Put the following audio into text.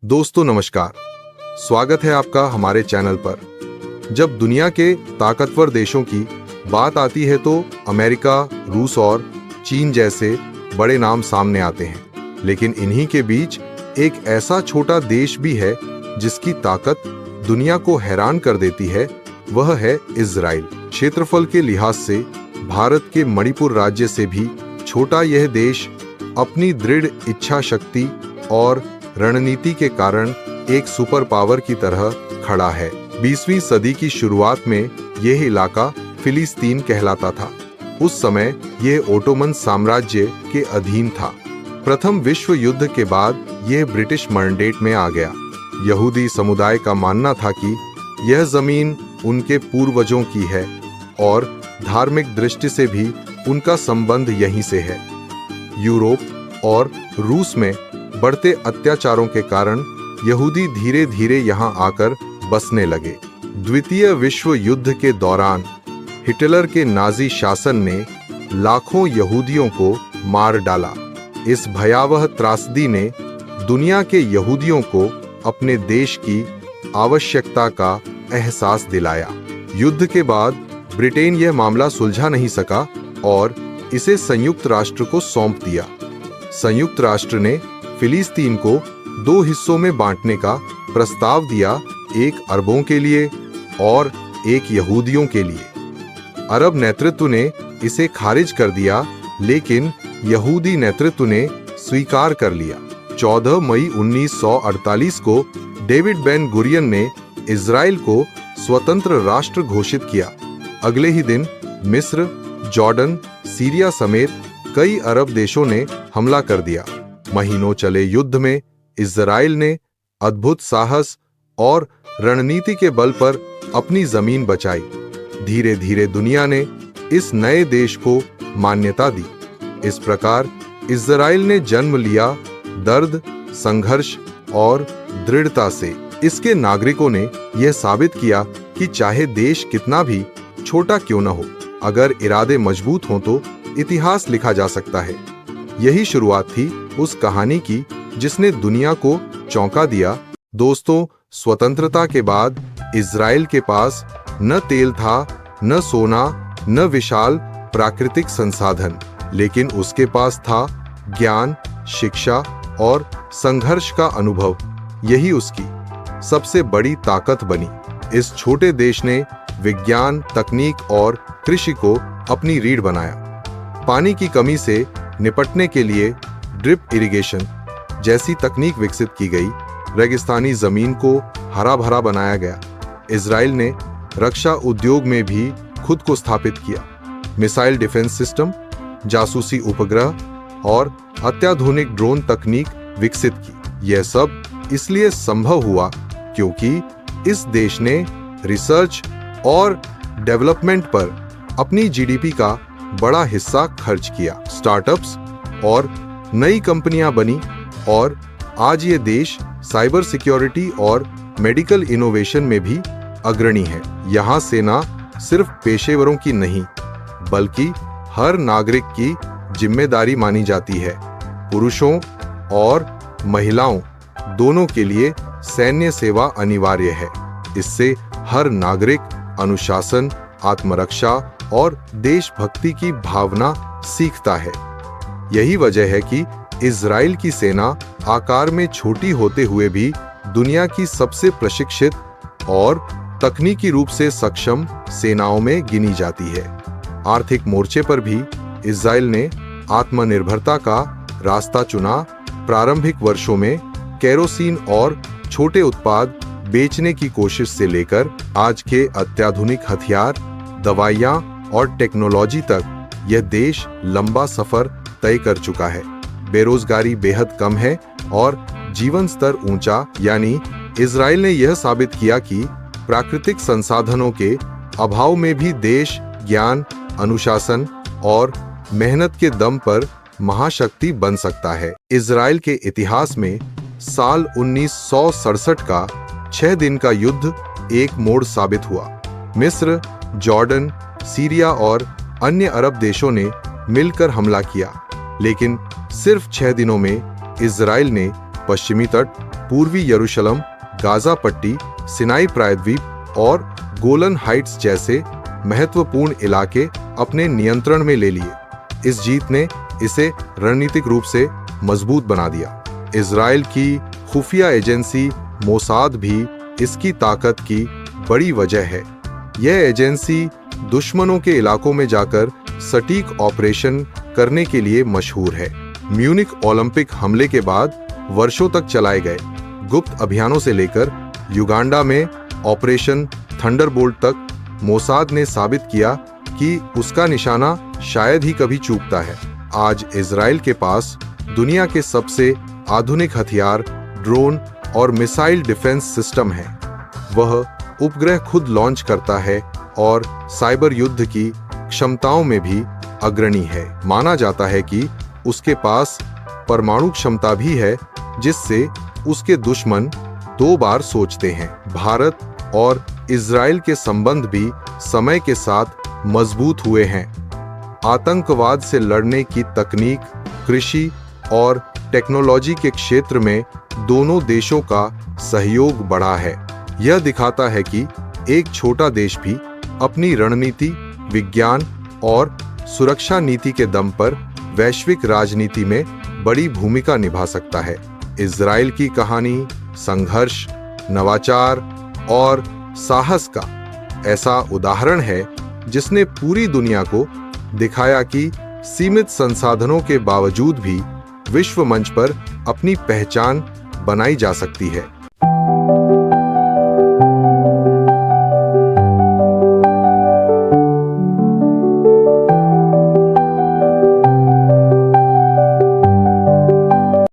दोस्तों नमस्कार, स्वागत है आपका हमारे चैनल पर। जब दुनिया के ताकतवर देशों की बात आती है तो अमेरिका, रूस और चीन जैसे बड़े नाम सामने आते हैं, लेकिन इन्हीं के बीच एक ऐसा छोटा देश भी है जिसकी ताकत दुनिया को हैरान कर देती है। वह है इजराइल। क्षेत्रफल के लिहाज से भारत के मणिपुर राज्य से भी छोटा यह देश अपनी दृढ़ इच्छा शक्ति और रणनीति के कारण एक सुपर पावर की तरह खड़ा है। 20वीं सदी की शुरुआत में यह इलाका फिलिस्तीन कहलाता था। उस समय यह ओटोमन साम्राज्य के अधीन था। प्रथम विश्व युद्ध के बाद यह ब्रिटिश मैंडेट में आ गया। यहूदी समुदाय का मानना था कि यह जमीन उनके पूर्वजों की है और धार्मिक दृष्टि से भी उनका संबंध यहीं से है। यूरोप और रूस में बढ़ते अत्याचारों के कारण यहूदी धीरे धीरे यहां आकर बसने लगे। द्वितीय विश्व युद्ध के दौरान हिटलर के नाजी शासन ने लाखों यहूदियों को मार डाला। इस भयावह त्रासदी ने दुनिया के यहूदियों को अपने देश की आवश्यकता का एहसास दिलाया। युद्ध के बाद ब्रिटेन यह मामला सुलझा नहीं सका और इसे संयुक्त राष्ट्र को सौंप दिया। संयुक्त राष्ट्र ने फिलिस्तीन को 2 हिस्सों में बांटने का प्रस्ताव दिया, एक अरबों के लिए और एक यहूदियों के लिए। अरब नेतृत्व ने इसे खारिज कर दिया, लेकिन यहूदी नेतृत्व ने स्वीकार कर लिया। 14 मई 1948 को डेविड बेन गुरियन ने इजराइल को स्वतंत्र राष्ट्र घोषित किया। अगले ही दिन मिस्र, जॉर्डन, सीरिया समेत कई अरब देशों ने हमला कर दिया। महीनों चले युद्ध में इजराइल ने अद्भुत साहस और रणनीति के बल पर अपनी जमीन बचाई। धीरे धीरे दुनिया ने इस नए देश को मान्यता दी। इस प्रकार इजराइल ने जन्म लिया दर्द, संघर्ष और दृढ़ता से। इसके नागरिकों ने यह साबित किया कि चाहे देश कितना भी छोटा क्यों न हो, अगर इरादे मजबूत हों तो इतिहास लिखा जा सकता है। यही शुरुआत थी उस कहानी की जिसने दुनिया को चौंका दिया। दोस्तों, स्वतंत्रता के बाद इजराइल के पास न तेल था, न सोना, न विशाल प्राकृतिक संसाधन, लेकिन उसके पास था ज्ञान, शिक्षा और संघर्ष का अनुभव। यही उसकी सबसे बड़ी ताकत बनी। इस छोटे देश ने विज्ञान, तकनीक और कृषि को अपनी रीढ़ बनाया। पानी की कमी से निपटने के लिए ड्रिप इरिगेशन जैसी तकनीक विकसित की गई। रेगिस्तानी जमीन को हरा भरा बनाया गया। इजराइल ने रक्षा उद्योग में भी खुद को स्थापित किया। मिसाइल डिफेंस सिस्टम, जासूसी उपग्रह और अत्याधुनिक ड्रोन तकनीक विकसित की। यह सब इसलिए संभव हुआ क्योंकि इस देश ने रिसर्च और डेवलपमेंट पर अपनी जीडीपी का बड़ा हिस्सा खर्च किया। स्टार्टअप्स और नई कंपनियां बनी और आज ये देश साइबर सिक्योरिटी और मेडिकल इनोवेशन में भी अग्रणी है। यहाँ सेना सिर्फ पेशेवरों की नहीं, बल्कि हर नागरिक की जिम्मेदारी मानी जाती है। पुरुषों और महिलाओं दोनों के लिए सैन्य सेवा अनिवार्य है। इससे हर नागरिक अनुशासन, आत्मरक्षा और देशभक्ति की भावना सीखता है। यही वजह है कि इजराइल की सेना आकार में छोटी होते हुए भी दुनिया की सबसे प्रशिक्षित और तकनीकी रूप से सक्षम सेनाओं में गिनी जाती है। आर्थिक मोर्चे पर भी इजराइल ने आत्मनिर्भरता का रास्ता चुना। प्रारंभिक वर्षों में केरोसिन और छोटे उत्पाद बेचने की कोशिश से लेकर आज के अत्याधुनिक हथियार, दवाइयां और टेक्नोलॉजी तक यह देश लंबा सफर तय कर चुका है। बेरोजगारी बेहद कम है और जीवन स्तर ऊंचा, यानी इजराइल ने यह साबित किया कि प्राकृतिक संसाधनों के अभाव में भी देश ज्ञान, अनुशासन और मेहनत के दम पर महाशक्ति बन सकता है। इजराइल के इतिहास में साल 1967 का 6 दिन का युद्ध एक मोड़ साबित हुआ। मिस्र, जॉर्डन, सीरिया और अन्य अरब देशों ने मिलकर हमला किया, लेकिन सिर्फ 6 दिनों में इजराइल ने पश्चिमी तट, पूर्वी यरूशलेम, गाजा पट्टी, सिनाई प्रायद्वीप और गोलन हाइट्स जैसे महत्वपूर्ण इलाके अपने नियंत्रण में ले लिए। इस जीत ने इसे रणनीतिक रूप से मजबूत बना दिया। इजराइल की खुफिया एजेंसी मोसाद भी इसकी ताकत की बड़ी वजह है। यह एजेंसी दुश्मनों के इलाकों में जाकर सटीक ऑपरेशन करने के लिए मशहूर है। म्यूनिक ओलंपिक हमले के बाद वर्षों तक चलाए गए गुप्त अभियानों से लेकर युगांडा में ऑपरेशन थंडरबोल्ट तक मोसाद ने साबित किया कि उसका निशाना शायद ही कभी चूकता है। आज इजराइल के पास दुनिया के सबसे आधुनिक हथियार, ड्रोन और मिसाइल डिफेंस सिस्टम है। वह उपग्रह खुद लॉन्च करता है और साइबर युद्ध की क्षमताओं में भी अग्रणी है। माना जाता है कि उसके पास परमाणु क्षमता भी है, जिससे उसके दुश्मन 2 बार सोचते हैं। भारत और इजराइल के संबंध भी समय के साथ मजबूत हुए हैं। आतंकवाद से लड़ने की तकनीक, कृषि और टेक्नोलॉजी के क्षेत्र में दोनों देशों का सहयोग बढ़ा है। यह दिखाता है कि एक छोटा देश भी अपनी रणनीति, विज्ञान और सुरक्षा नीति के दम पर वैश्विक राजनीति में बड़ी भूमिका निभा सकता है। इजराइल की कहानी संघर्ष, नवाचार और साहस का ऐसा उदाहरण है जिसने पूरी दुनिया को दिखाया कि सीमित संसाधनों के बावजूद भी विश्व मंच पर अपनी पहचान बनाई जा सकती है।